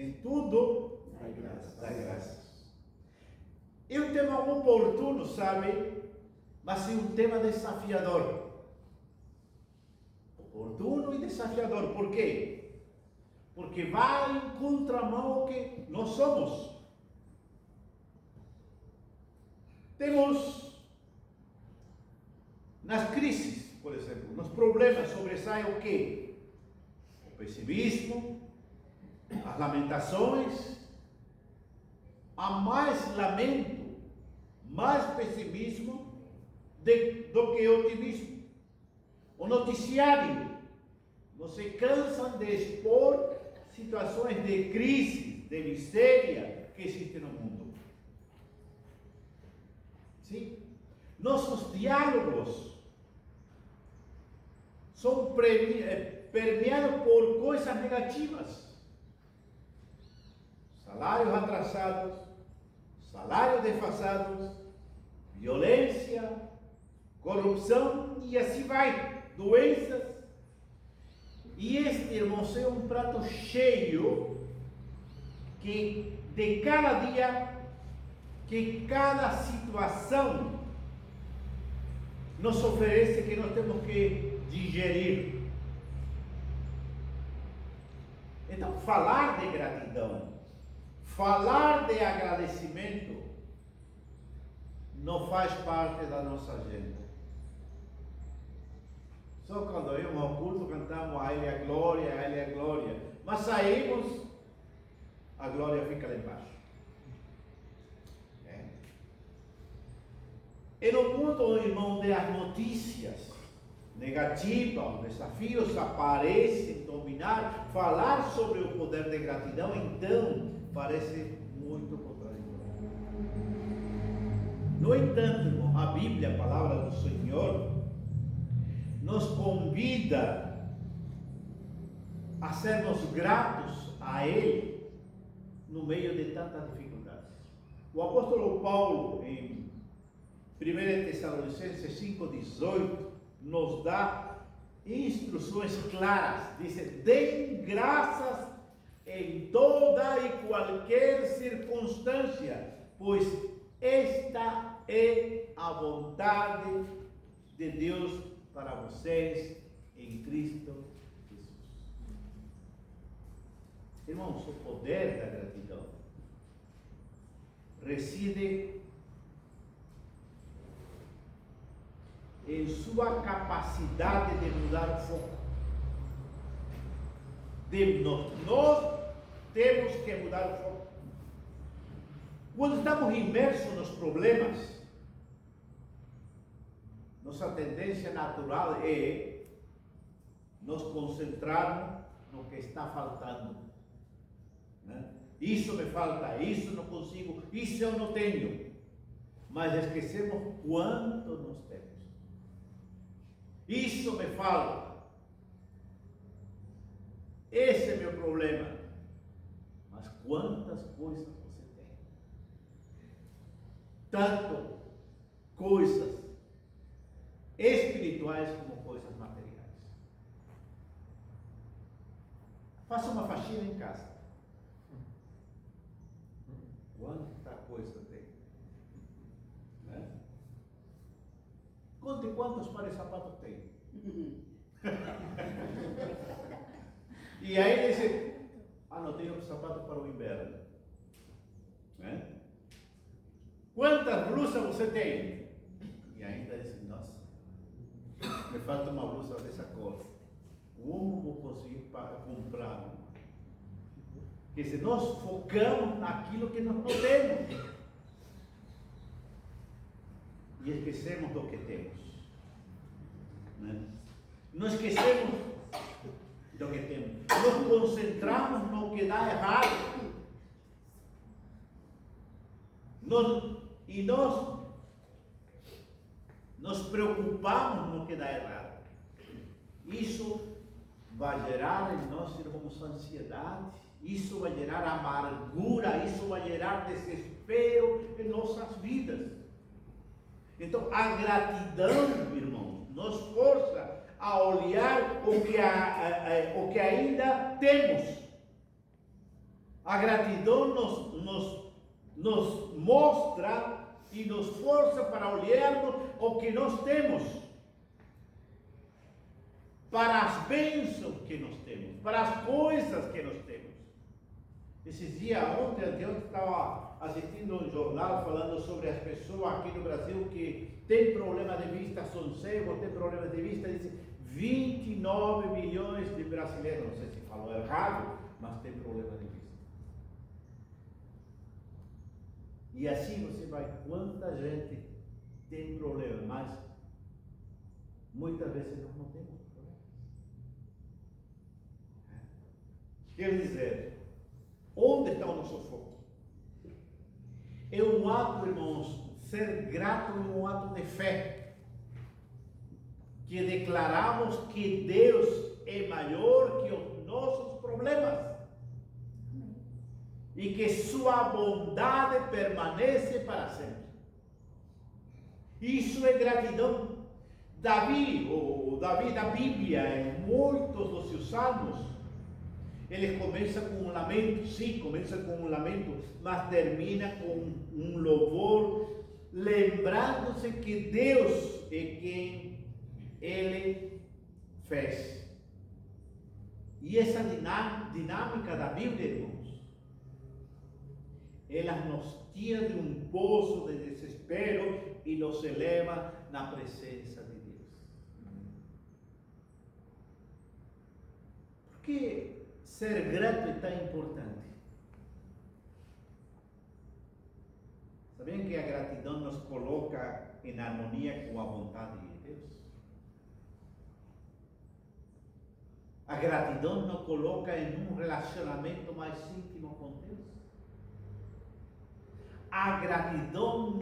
em tudo, dá graças. É um tema oportuno, sabe? Mas é um tema desafiador. Oportuno e desafiador. Por quê? Porque vai em contramão ao que nós somos. Temos, nas crises, por exemplo, nos problemas, sobressai o quê? O pessimismo, as lamentações, há mais lamento, mais pessimismo do que otimismo. O noticiário, não se cansam de expor situações de crise, de miséria que existem no mundo. Sim? Nossos diálogos são permeados por coisas negativas. Salários atrasados, salários desfasados, violência, corrupção e assim vai, doenças. E este, irmãos, é um prato cheio que de cada dia, que cada situação nos oferece, que nós temos que digerir. Então, falar de gratidão, falar de agradecimento, não faz parte da nossa agenda. Só quando íamos ao culto cantamos a Ele é a glória, a Ele é a glória. Mas saímos, a glória fica lá embaixo. E no mundo, irmão, das notícias negativas, os desafios aparecem, dominar, falar sobre o poder de gratidão, então, parece muito contraditório. No entanto, irmão, a Bíblia, a palavra do Senhor, nos convida a sermos gratos a Ele no meio de tantas dificuldades. O apóstolo Paulo, em 1 Tessalonicenses 5,18, nos dá instruções claras. Diz: deem graças em toda e qualquer circunstância, pois esta é a vontade de Deus para vocês em Cristo Jesus. Irmãos, o poder da gratidão reside em sua capacidade de mudar o foco. Nós temos que mudar o foco. Quando estamos imersos nos problemas, nossa tendência natural é nos concentrarmos no que está faltando. Né? Isso me falta, isso não consigo, isso eu não tenho. Mas esquecemos quanto nós temos. Isso me falta. Esse é meu problema. Mas quantas coisas você tem? Tanto coisas espirituais como coisas materiais. Faça uma faxina em casa. Quanta coisa tem? Né? Conte quantos pares de sapatos tem. E aí diz: não tenho sapato para o inverno. Né? Quantas blusas você tem? E ainda diz: nossa, me falta uma blusa dessa cor. Como vou conseguir comprar uma? Porque se nós focamos naquilo que nós não temos e esquecemos do que temos, né? Não esquecemos do que temos, nos concentramos no que dá errado, e nós nos preocupamos no que dá errado. Isso vai gerar em nós, irmãos, ansiedade, isso vai gerar amargura, isso vai gerar desespero em nossas vidas. Então, a gratidão, irmãos, nos força a olhar o que ainda temos, A gratidão nos mostra e nos força para olharmos o que nós temos, para as bênçãos que nós temos, para as coisas que nós temos. Esses dias, ontem eu estava assistindo um jornal falando sobre as pessoas aqui no Brasil que têm problema de vista, são cegos, têm problema de vista, dizem 29 milhões de brasileiros, não sei se falou errado, mas tem problema de vista. E assim você vai, quanta gente tem problema, mas muitas vezes nós não temos problema. Quer dizer, onde está o nosso foco? É um ato, irmãos, ser grato é um ato de fé, que declaramos que Deus é maior que os nossos problemas e que sua bondade permanece para sempre. Isso é gratidão. Davi, o Davi da Bíblia, em muitos dos seus salmos, ele começa com um lamento, sim, começa com um lamento, mas termina com um louvor, lembrando-se que Deus é quem ele fez. E essa dinâmica da Bíblia, irmãos, ela nos tira de um poço de desespero e nos eleva na presença de Deus. Por que ser grato é tão importante? Sabiam que a gratidão nos coloca em harmonia com a vontade de Deus? A gratidão nos coloca em um relacionamento mais íntimo com Deus. A gratidão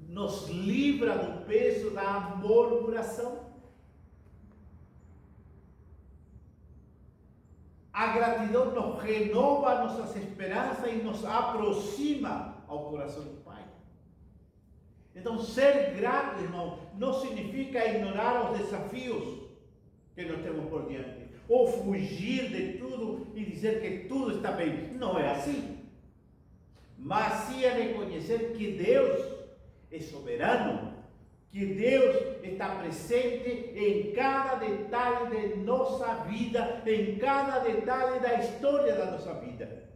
nos livra do peso da murmuração. A gratidão nos renova nossas esperanças e nos aproxima ao coração do Pai. Então, ser grato, irmão, não significa ignorar os desafios que nós temos por diante, ou fugir de tudo e dizer que tudo está bem. Não é assim. Mas sim é reconhecer que Deus é soberano, que Deus está presente em cada detalhe de nossa vida, em cada detalhe da história da nossa vida.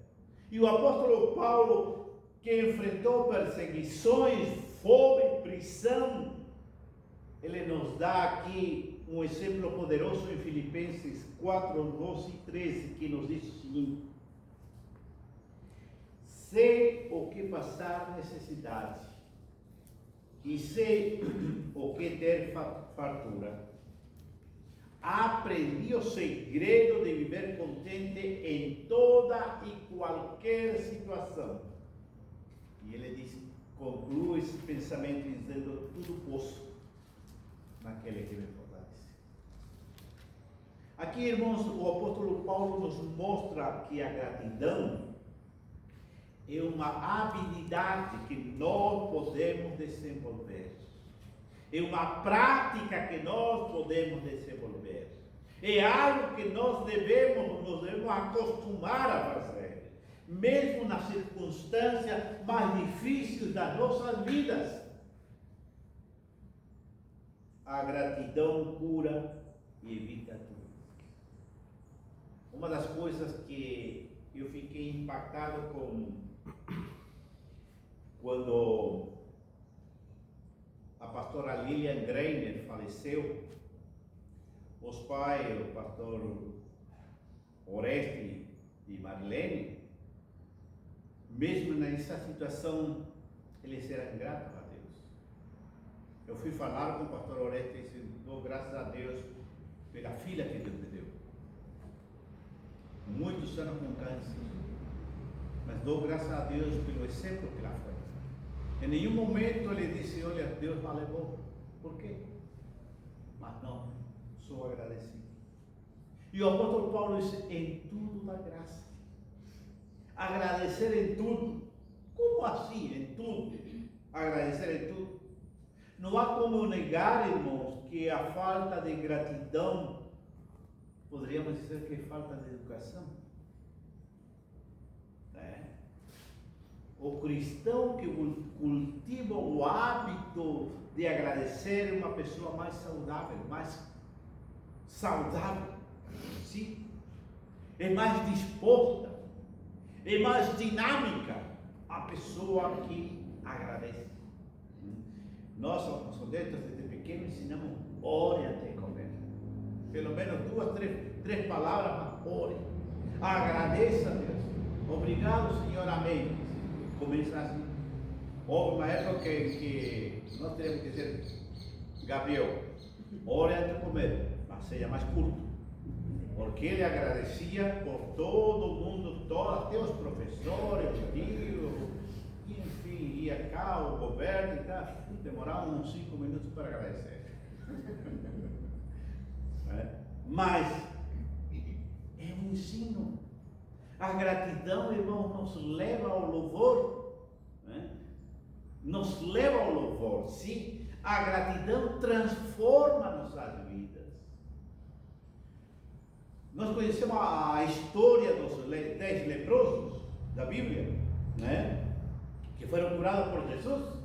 E o apóstolo Paulo, que enfrentou perseguições, fome, prisão, ele nos dá aqui um exemplo poderoso em Filipenses 4, 12 e 13, que nos diz o seguinte: sei o que passar necessidade, e sei o que ter fartura. Aprendi o segredo de viver contente em toda e qualquer situação. E ele diz, conclui esse pensamento dizendo, tudo posso naquele que me fortalece. Aqui, irmãos, o apóstolo Paulo nos mostra que a gratidão é uma habilidade que nós podemos desenvolver. É uma prática que nós podemos desenvolver. É algo que nós devemos acostumar a fazer, mesmo nas circunstâncias mais difíceis das nossas vidas. A gratidão cura e evita tudo. Uma das coisas que eu fiquei impactado quando a pastora Lilian Greiner faleceu, os pais, o pastor Oreste e Marlene, mesmo nessa situação, eles eram gratos a Deus. Eu fui falar com o pastor Oreste e disse, dou graças a Deus pela filha que Deus me deu. Muitos anos com câncer, mas dou graças a Deus pelo exemplo que ela foi. Em nenhum momento ele disse, olha, Deus me levou. Por quê? Mas não, sou agradecido. E o apóstolo Paulo disse, em tudo dá graça. Agradecer em tudo. Como assim, em tudo? Agradecer em tudo. Não há como negar, irmãos, que a falta de gratidão, poderíamos dizer que é falta de educação. o cristão que cultiva o hábito de agradecer é uma pessoa mais saudável, sim, é mais disposta, é mais dinâmica a pessoa que agradece. Nós, dentro desde pequeno, ensinamos: ore até comer. Pelo menos 2, 3 palavras, mas ore. Agradeça a Deus. Obrigado, Senhor, amém. Começa assim. Houve uma época que nós teríamos que dizer: Gabriel, ore antes de comer, mas seja mais curto. Porque ele agradecia por todo mundo, até os professores, os tios, enfim, ia cá, o governo e tal. Demorava uns 5 minutos para agradecer. Mas é um ensino. A gratidão, irmão, nos leva ao louvor. Nos leva ao louvor, sim. A gratidão transforma nossas vidas. Nós conhecemos a história dos 10 leprosos da Bíblia, que foram curados por Jesus.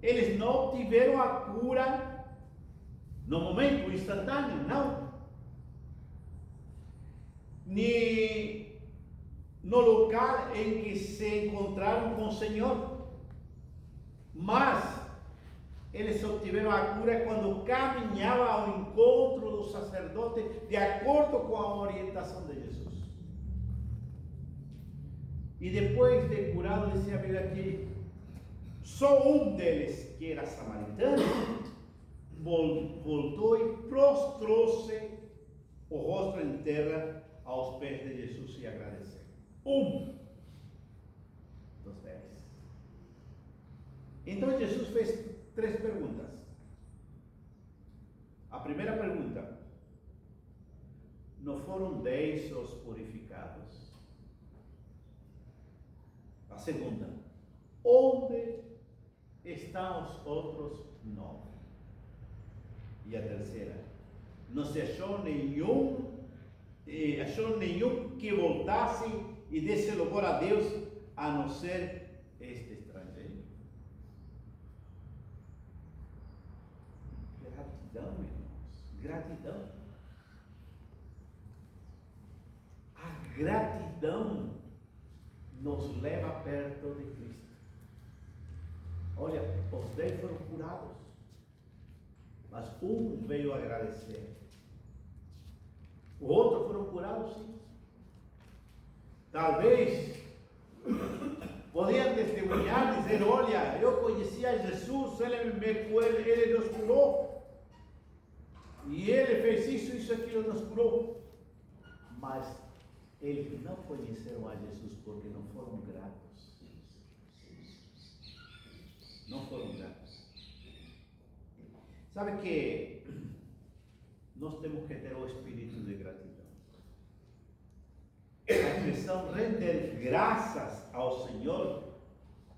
Eles não obtiveram a cura no momento instantâneo, não. Nem no local em que se encontraram com o Senhor. Mas eles obtiveram a cura quando caminhavam ao encontro do sacerdote, de acordo com a orientação de Jesus. E depois de curado, dizia a Bíblia que só um deles, que era samaritano, voltou e prostrou-se o rosto em terra aos pés de Jesus e agradeceu. Um dos 10. Então Jesus fez 3 perguntas. A primeira pergunta: não foram 10 os purificados? A segunda: onde estão os outros 9? E a terceira: não se achou nenhum que voltasse e desse louvor a Deus, a não ser este estrangeiro. Gratidão, irmãos, gratidão. A gratidão nos leva perto de Cristo. Olha, os 10 foram curados, mas um veio agradecer. O outro foram curados, sim. Talvez podiam testemunhar, dizer: olha, eu conhecia Jesus, ele nos curou, e ele fez isso, aquilo, nos curou. Mas eles não conheceram a Jesus porque não foram gratos. Não foram gratos. Sabe que nós temos que ter o espírito de gratidão. A expressão render graças ao Senhor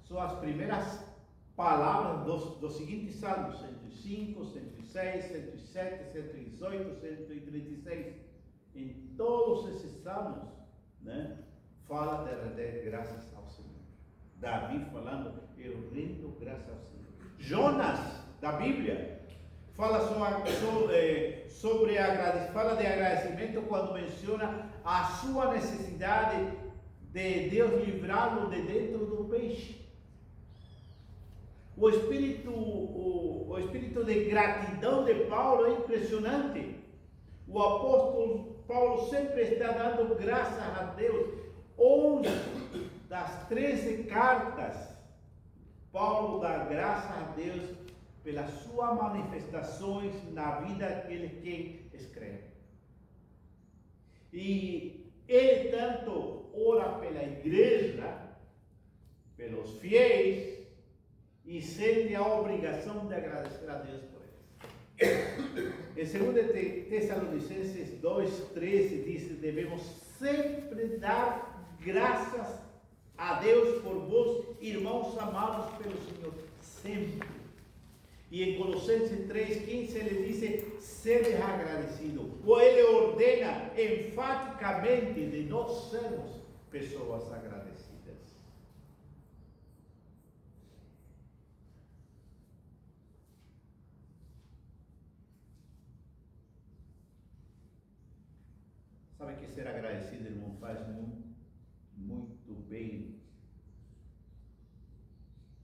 são as primeiras palavras dos seguintes salmos: 105, 106, 107, 118, 136. Em todos esses salmos, fala de render graças ao Senhor. Davi falando: eu rendo graças ao Senhor. Jonas, da Bíblia, fala fala de agradecimento quando menciona a sua necessidade de Deus livrá-lo de dentro do peixe. O espírito de gratidão de Paulo é impressionante. O apóstolo Paulo sempre está dando graças a Deus. 11 das 13 cartas, Paulo dá graças a Deus pelas suas manifestações na vida daquele que escreve. E ele tanto ora pela igreja, pelos fiéis, e sente a obrigação de agradecer a Deus por eles. Em 2 Tessalonicenses 2,13 diz: devemos sempre dar graças a Deus por vós, irmãos amados pelo Senhor, sempre. E em Colossenses 3,15 ele diz: sede agradecido. Ou ele ordena enfaticamente de nós sermos pessoas agradecidas. Sabe que ser agradecido, irmão, faz muito bem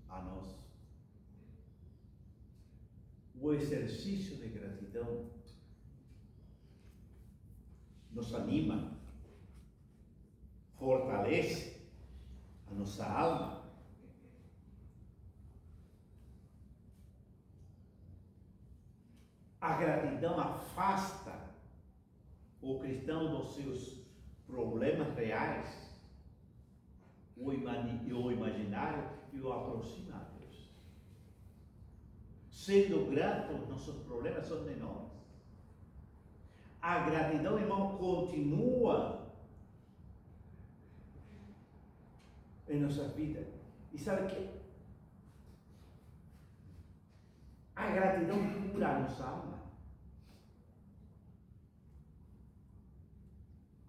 a nós. O exercício de gratidão nos anima, fortalece a nossa alma. A gratidão afasta o cristão dos seus problemas reais, o imaginário, e o aproxima a Deus. Sendo grato, nossos problemas são menores. A gratidão, irmão, continua em nossa vida. E sabe que a gratidão cura a nossa alma.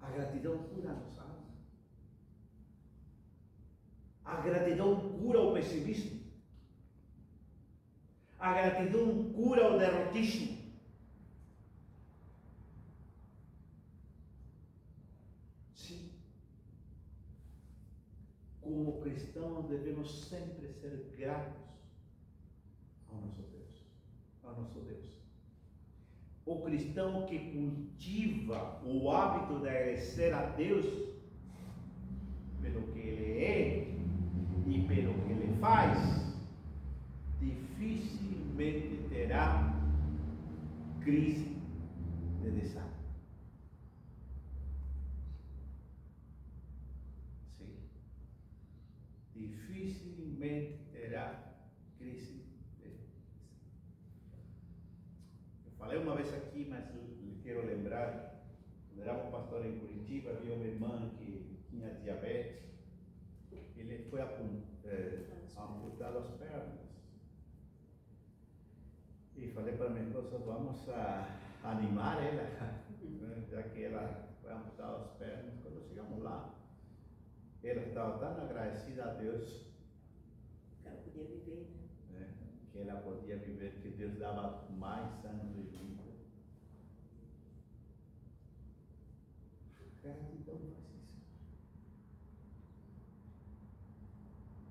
A gratidão cura a nossa alma. A gratidão cura o pessimismo. A gratidão cura o derrotismo. Sim. Como cristãos devemos sempre ser gratos ao nosso Deus. Ao nosso Deus. O cristão que cultiva o hábito de agradecer a Deus pelo que Ele é e pelo que Ele faz, dificilmente terá crise de desânimo. Sim. Dificilmente terá crise de desânimo. Eu falei uma vez aqui, mas quero lembrar, quando era um pastor em Curitiba, havia uma irmã que tinha diabetes. Ele foi amputado as pernas. E falei para minha esposa, vamos animar ela, né, já que ela foi amputada as pernas. Quando chegamos lá, ela estava tão agradecida a Deus que ela podia viver, né, que ela podia viver, que Deus dava mais anos de vida. Gratidão faz isso.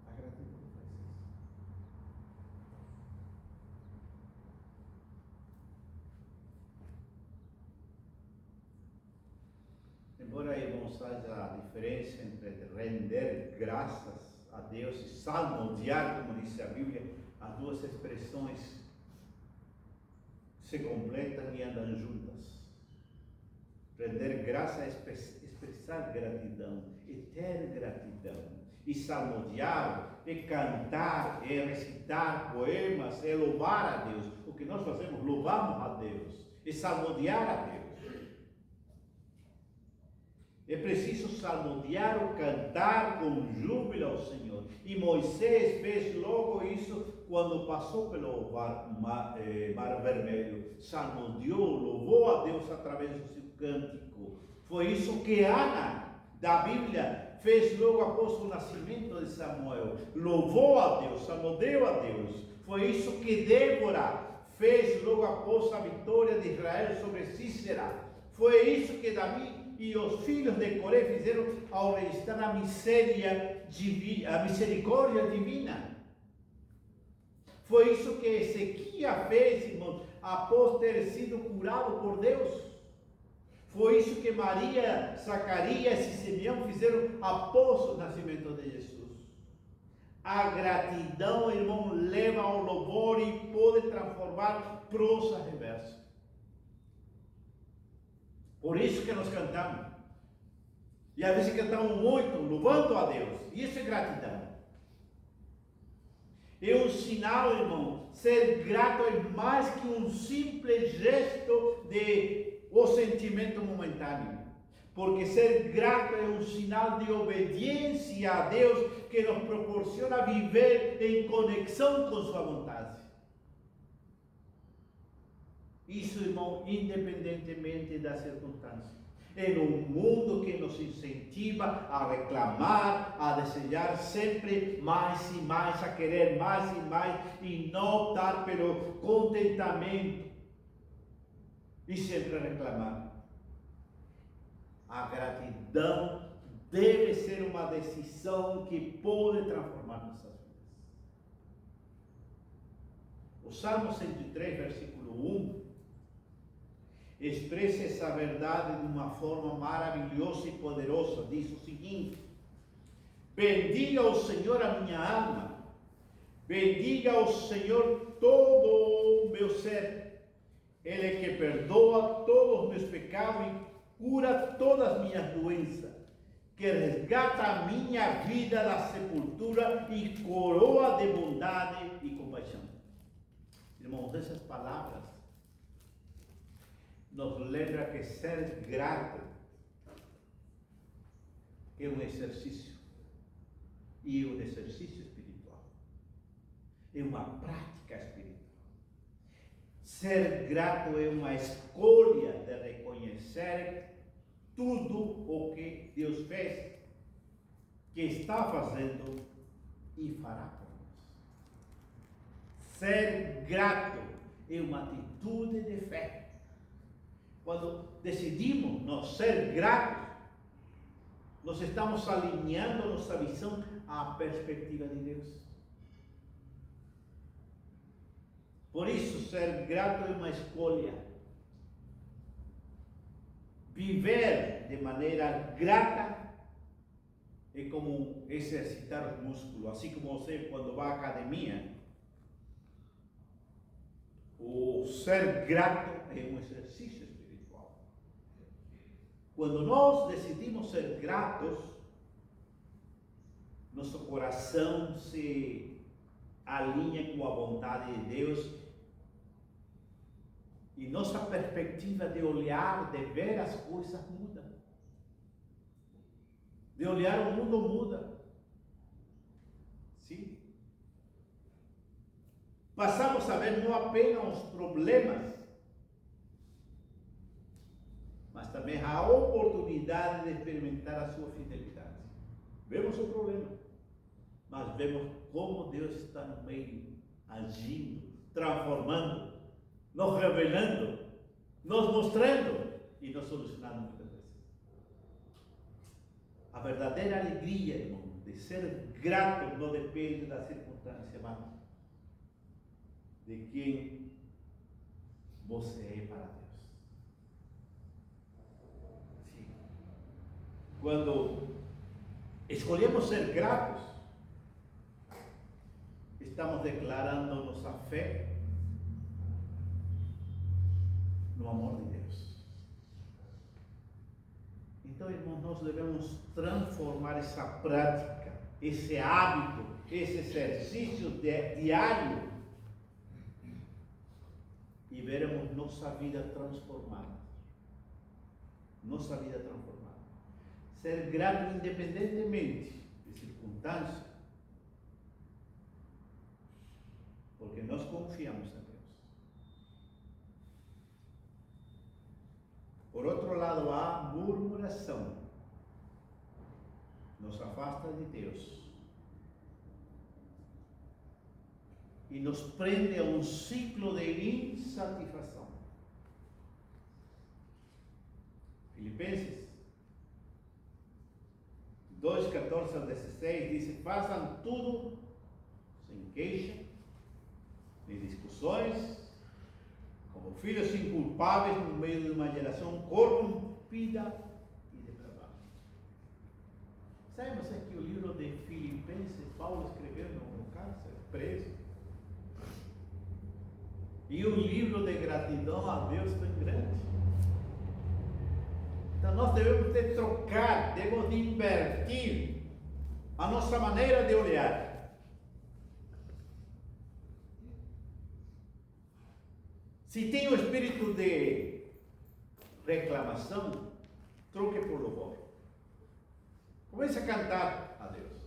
A gratidão faz isso. Embora, irmãos, haja a diferença entre render graças a Deus e salmodiar, como diz a Bíblia, as duas expressões se completam e andam juntas. Render graça é expressar gratidão, é ter gratidão. E salmodiar é cantar, é recitar poemas, é louvar a Deus. O que nós fazemos, louvamos a Deus, é salmodiar a Deus. É preciso salmodiar ou cantar com júbilo ao Senhor. E Moisés fez logo isso quando passou pelo Mar Vermelho. Salmodiou, louvou a Deus através do seu cântico. Foi isso que Ana, da Bíblia, fez logo após o nascimento de Samuel. Louvou a Deus, salmodiou a Deus. Foi isso que Débora fez logo após a vitória de Israel sobre Cícera. Foi isso que Davi e os filhos de Coré fizeram ao registrar a misericórdia divina. Foi isso que Ezequias fez, irmãos, após ter sido curado por Deus. Foi isso que Maria, Zacarias e Simeão fizeram após o nascimento de Jesus. A gratidão, irmão, leva ao louvor e pode transformar prosa em verso. Por isso que nós cantamos. E às vezes cantamos muito, louvando a Deus. E isso é gratidão. É um sinal, irmão. Ser grato é mais que um simples gesto de o sentimento momentâneo. Porque ser grato é um sinal de obediência a Deus que nos proporciona viver em conexão com sua vontade. Isso, irmão, independentemente da circunstância. É um mundo que nos incentiva a reclamar, a desejar sempre mais e mais, a querer mais e mais, e não optar pelo contentamento e sempre reclamar. A gratidão deve ser uma decisão que pode transformar nossas vidas. O Salmo 103, versículo 1, expressa essa verdade de uma forma maravilhosa e poderosa. Diz o seguinte: bendiga o Senhor a minha alma, bendiga o Senhor todo o meu ser. Ele é que perdoa todos os meus pecados e cura todas as minhas doenças, que resgata a minha vida da sepultura e coroa de bondade e compaixão. Irmãos, essas palavras nos lembra que ser grato é um exercício, e um exercício espiritual, é uma prática espiritual. Ser grato é uma escolha de reconhecer tudo o que Deus fez, que está fazendo e fará por nós. Ser grato é uma atitude de fé. Quando decidimos não ser gratos, nós estamos alinhando nossa visão à perspectiva de Deus. Por isso, ser grato é uma escolha. Viver de maneira grata é como exercitar os músculos. Assim como você, quando vai à academia, o ser grato é um exercício espiritual. Quando nós decidimos ser gratos, nosso coração se alinha com a vontade de Deus e nossa perspectiva de olhar, de ver as coisas muda. De olhar o mundo muda. Sim. Passamos a ver não apenas os problemas, mas também a oportunidade de experimentar a sua fidelidade. Vemos o problema, mas vemos como Deus está no meio, agindo, transformando, nos revelando, nos mostrando e nos solucionando muitas vezes. A verdadeira alegria, irmão, de ser grato não depende da circunstância, mas de quem você é para Deus. Sim. Quando escolhemos ser gratos, estamos declarando nossa fé no amor de Deus. Então, irmãos, nós devemos transformar essa prática, esse hábito, esse exercício diário e veremos nossa vida transformada. Nossa vida transformada. Ser grato independentemente de circunstâncias, porque nós confiamos em Deus. Por outro lado, a murmuração nos afasta de Deus e nos prende a um ciclo de insatisfação. Filipenses 2:14-16 diz: façam tudo sem queixa, nem discussões, como filhos inculpáveis no meio de uma geração corrompida e depravada. Sabe você que o livro de Filipenses, Paulo escreveu no cárcere, preso? E um livro de gratidão a Deus tão grande. Então nós devemos de trocar, devemos de invertir a nossa maneira de olhar. Se tem o espírito de reclamação, troque por louvor. Comece a cantar a Deus.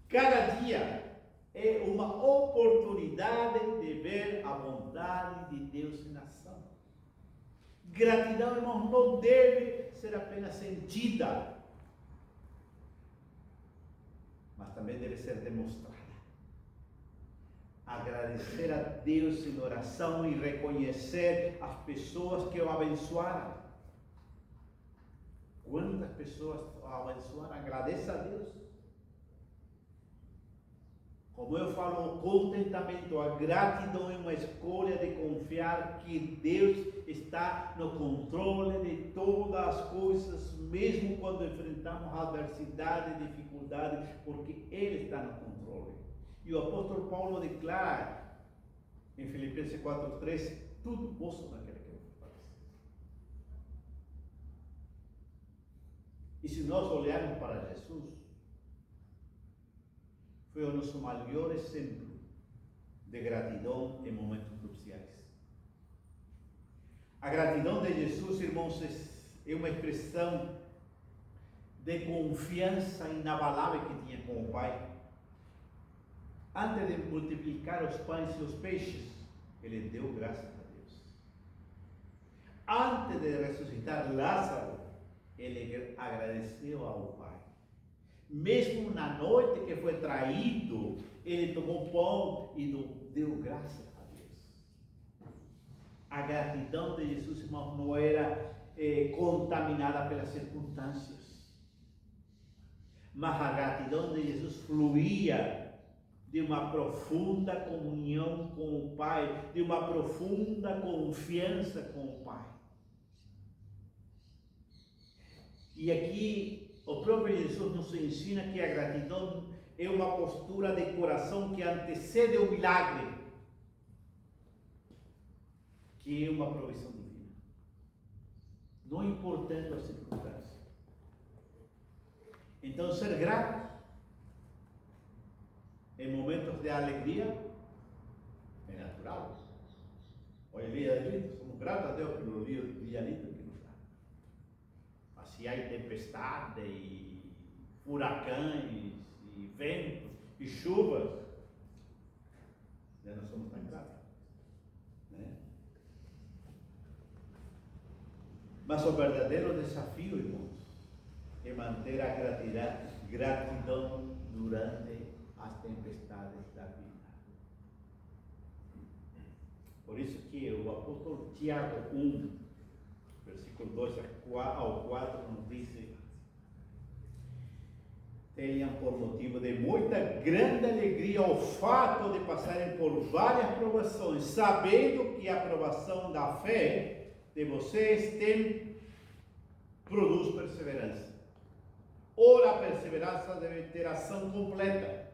Cada dia é uma oportunidade de ver a bondade de Deus em ação. Gratidão, irmãos, não deve ser apenas sentida, mas também deve ser demonstrada. agradecer a Deus em oração e reconhecer as pessoas que o abençoaram. Quantas pessoas o abençoaram? Agradeça a Deus. Como eu falo, o contentamento, a gratidão é uma escolha de confiar que Deus está no controle de todas as coisas, mesmo quando enfrentamos adversidade e dificuldade, porque Ele está no controle. E o apóstolo Paulo declara em Filipenses 4:13, tudo posso naquele que me fortalece. E se nós olharmos para Jesus, foi o nosso maior exemplo de gratidão em momentos cruciais. A gratidão de Jesus, irmãos, é uma expressão de confiança inabalável que tinha com o Pai. Antes de multiplicar os pães e os peixes, ele deu graças a Deus. Antes de ressuscitar Lázaro, ele agradeceu ao Pai. Mesmo na noite que foi traído, ele tomou pão e deu graças a Deus. A gratidão de Jesus, irmão, não era contaminada pelas circunstâncias, mas a gratidão de Jesus fluía de uma profunda comunhão com o Pai, de uma profunda confiança com o Pai. E aqui o próprio Jesus nos ensina que a gratidão é uma postura de coração que antecede o milagre, que é uma provisão divina, não importando as circunstâncias. Então, ser grato em momentos de alegria é natural. Hoje em dia, somos gratos a Deus pelo dia lindo que nos dá. Mas se há tempestade e furacões e ventos e chuvas, já não somos tão gratos, né? Mas o verdadeiro desafio, irmãos, é manter a gratidão durante as tempestades da vida. Por isso que o apóstolo Tiago 1, versículo 2 ao 4, nos diz: tenham por motivo de muita grande alegria o fato de passarem por várias provações, sabendo que a provação da fé de vocês produz perseverança. Ora, a perseverança deve ter ação completa,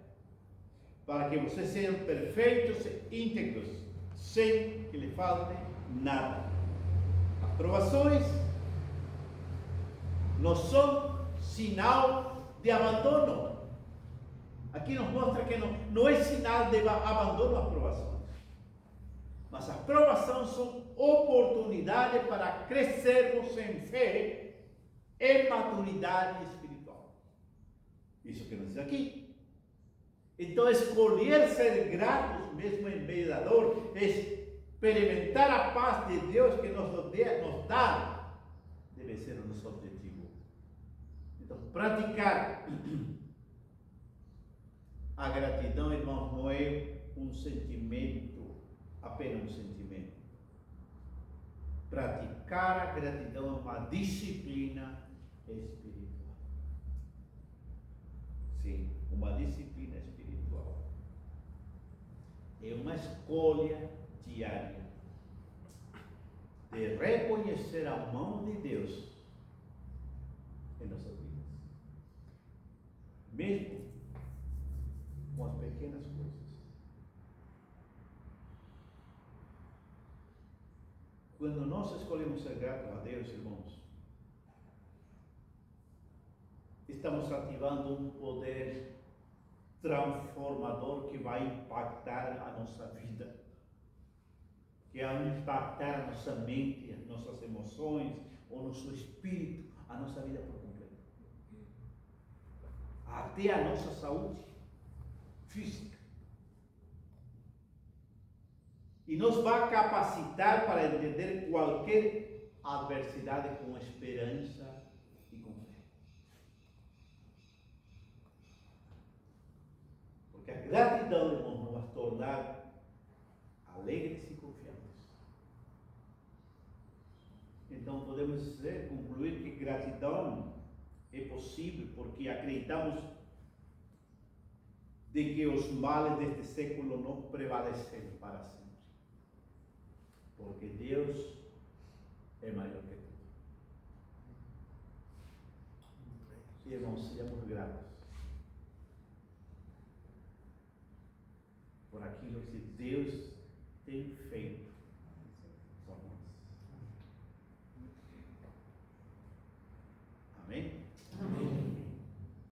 para que vocês sejam perfeitos e íntegros, sem que lhe falte nada. As provações não são sinal de abandono. Aqui nos mostra que não é sinal de abandono as provações, mas as provações são oportunidade para crescermos em fé e maturidade espiritual. Isso que nos diz aqui. Então, escolher ser gratos mesmo em meio da dor, experimentar a paz de Deus que nos dá, deve ser o nosso objetivo. Então, praticar a gratidão, irmãos, não é um sentimento, apenas um sentimento. Praticar a gratidão é uma disciplina espiritual. Sim, uma disciplina espiritual. É uma escolha diária de reconhecer a mão de Deus em nossas vidas, mesmo com as pequenas coisas. Quando nós escolhemos ser gratos a Deus, irmãos, estamos ativando um poder transformador que vai impactar a nossa vida, que vai impactar a nossa mente, as nossas emoções, o nosso espírito, a nossa vida por completo, até a nossa saúde física, e nos vai capacitar para entender qualquer adversidade com esperança e com fé. Porque a gratidão, irmãos, nos vai tornar alegres e confiantes. Então podemos concluir que gratidão é possível porque acreditamos de que os males deste século não prevalecerão para sempre. Porque Deus é maior que tudo. Irmãos, sejamos gratos por aquilo que Deus tem feito